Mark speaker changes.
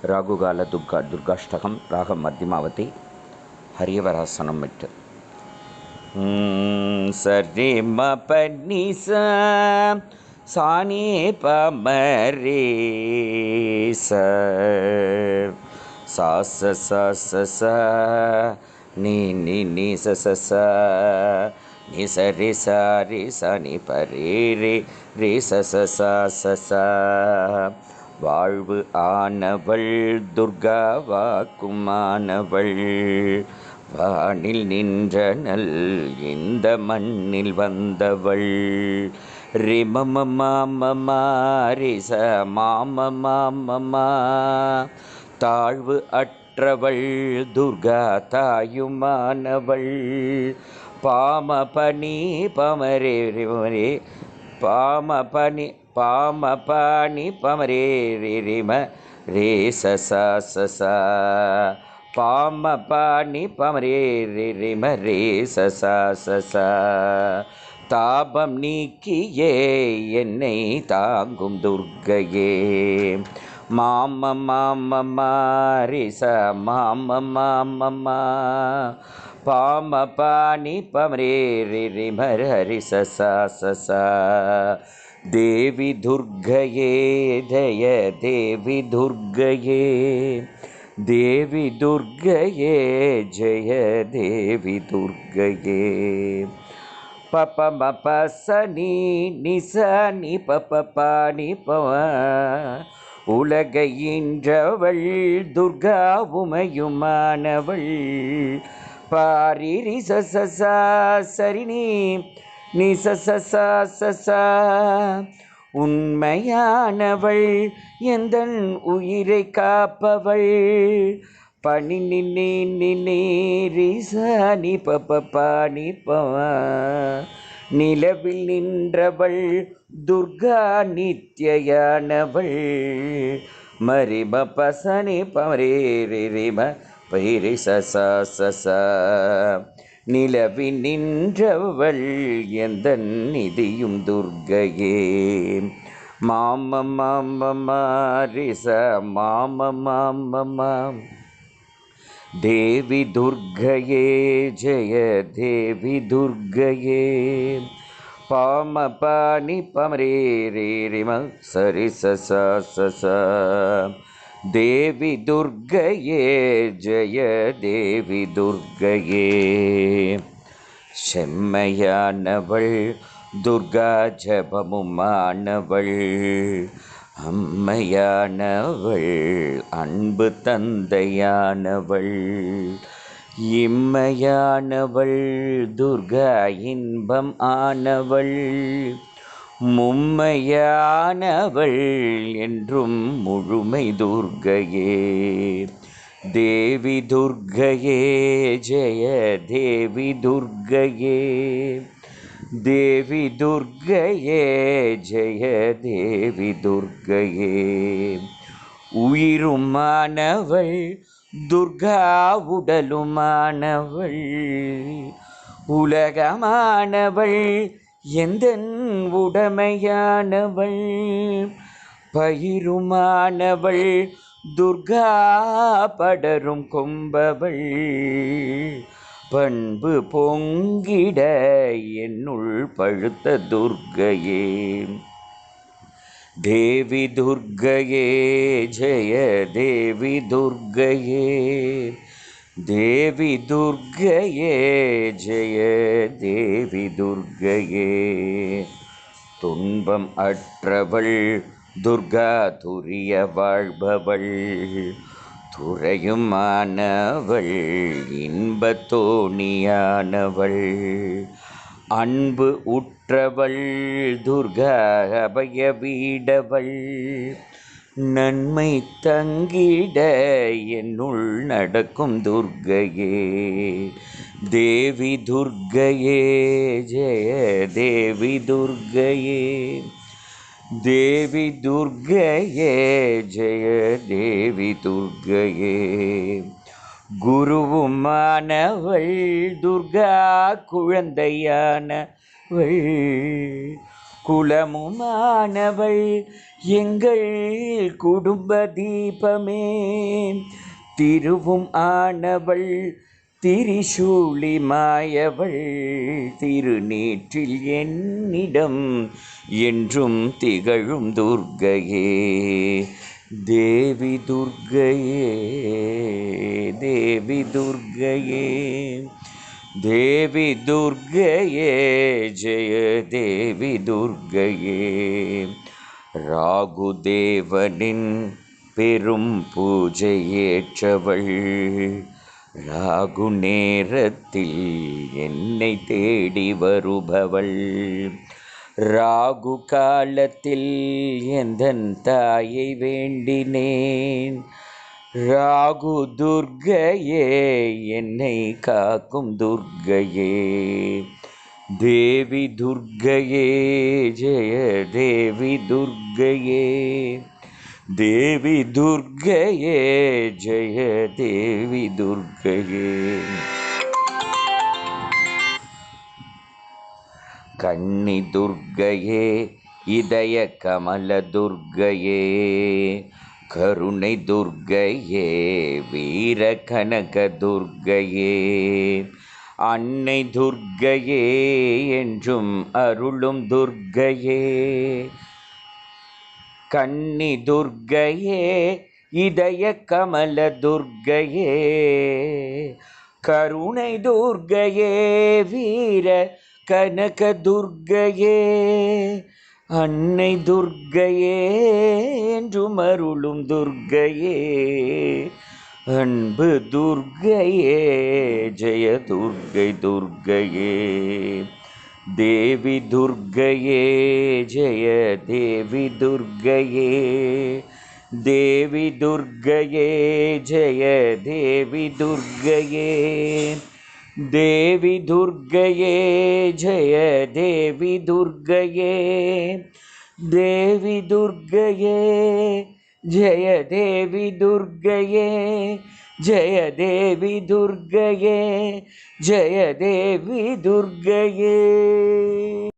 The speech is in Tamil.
Speaker 1: ராகுகால துர்காஷ்டகம் ராகம் மத்தியமாவதி ஹரியவராசனம் விட்டு சரி ம பன்னி சாணி பமரே ச நீ நீ நீ ச நீ சரி சாரி சனி பரே ரே ச வாழ்வு ஆனவள் துர்கா வாக்குமானவள் வானில் நின்றனல் இந்த மண்ணில் வந்தவள் ரிமம மாமமா ரிச மாம மாமமா தாழ்வு அற்றவள் துர்கா தாயுமானவள் பாம பனி பமரே ரிமரே பாம பனி பாம பாணி பமரே ரிம ரே ச பாம பாணி பமரே ரிம ரே ச தாபம் நீக்கியே என்னை தாங்கும் துர்க்கையே மாம மாம மாரிச மாம மாம பாம பாணி பமரே ரிம ஹரி ச தேவி துர்க்கையே ஜய தேவி துர்க்கையே தேவி துர்க்கையே ஜய தேவி துர்க்கையே பப மப சனி நிச நி பப பாணி பவ உலகையின்றவள் துர்கா உமையுமானவள் பாரிரி ச சரினி நீ ச உண்மையானவள் எந்தன் உயிரை காப்பவள் பனி நின்னி சாணி பப பாணி பவ நிலவில் நின்றவள் துர்கா நித்யானவள் மரிம பசனி பமரே ரிம பைரி ச நிலவில் நின்றவள் எந்த நிதியும் துர்க்கையே மாம மாம மாரிச மாம மாம தேவி துர்க்கையே ஜெய தேவி துர்க்கையே பாம பாணி பமரே ரிம சரி ச தேவி துர்க்கையே ஜெய தேவி துர்க்கையே செம்மையானவள் துர்கா ஜபமுமானவள் அம்மையானவள் அன்பு தந்தையானவள் இம்மையானவள் துர்கா இன்பம் ஆனவள் மும்மையானவள் என்றும் முழுமை துர்க்கையே தேவி துர்க்கையே ஜெய தேவி துர்க்கையே தேவி துர்க்கையே ஜெய தேவி துர்க்கையே உயிருமானவள் துர்கா உடலுமானவள் உலகமானவள் எந்தன் உடமையானவள் பயிருமானவள் துர்கா படரும் கொம்பவள் பண்பு பொங்கிட என்னுள் பழுத்த துர்க்கையே தேவி துர்க்கையே ஜெய தேவி துர்க்கையே தேவி துர்க்கையே ஜெய தேவி துர்க்கையே துன்பம் அற்றவள் துர்கா துரிய வாழ்பவள் துறையுமானவள் இன்பத் தோணியானவள் அன்பு உற்றவள் துர்கா அபய வீடவள் நன்மை தங்கிட என்னுள் நடக்கும் துர்க்கையே தேவி துர்க்கையே ஜெய தேவி துர்க்கையே தேவி துர்க்கையே ஜெய தேவி துர்க்கையே குருவுமானவள் துர்கா குழந்தையானவள் குலமுமானவள் எங்கள் குடும்ப தீபமே. திருவும் ஆனவள் திரிசூலி மாயவள் திருநீற்றில் என்னிடம் என்றும் திகழும் துர்க்கையே. தேவி துர்க்கையே, தேவி துர்க்கையே, தேவி துர்க்கையே, ஜெய தேவி துர்க்கையே. ராகுதேவனின் பெரும் பூஜை ஏற்றவள், ராகு நேரத்தில் என்னை தேடி வருபவள். ராகு காலத்தில் எந்தன் தாயை வேண்டினேன். ராகு துர்க்கையே, என்னை காக்கும் துர்க்கையே. தேவி துர்க்கையே, ஜெய தேவி துர்க்கையே. தேவி துர்க்கையே, ஜெய தேவி துர்க்கையே. கன்னி துர்க்கையே, இதய கமல துர்க்கையே. கருணை துர்க்கையே, வீர கனக துர்க்கையே. அன்னை துர்க்கையே, என்றும் அருளும் துர்க்கையே. கன்னி துர்க்கையே, இதய கமல துர்க்கையே. கருணை துர்க்கையே, வீர கனக துர்க்கையே. அன்னை துர்க்கையே, என்றும் அருளும் துர்க்கையே. அன்பு துர்க்கையே, ஜெய துர்க்கை துர்க்கையே. தேவி துர்க்கையே, ஜெய தேவி துர்க்கையே. தேவி துர்க்கையே, ஜெய தேவி துர்க்கையே. தேவி துர்க்கையே, ஜெய தேவி துர்க்கையே. தேவி துர்க்கையே, ஜெய தேவி துர்க்கையே. ஜெய தேவி துர்க்கையே, ஜெய தேவி துர்க்கையே.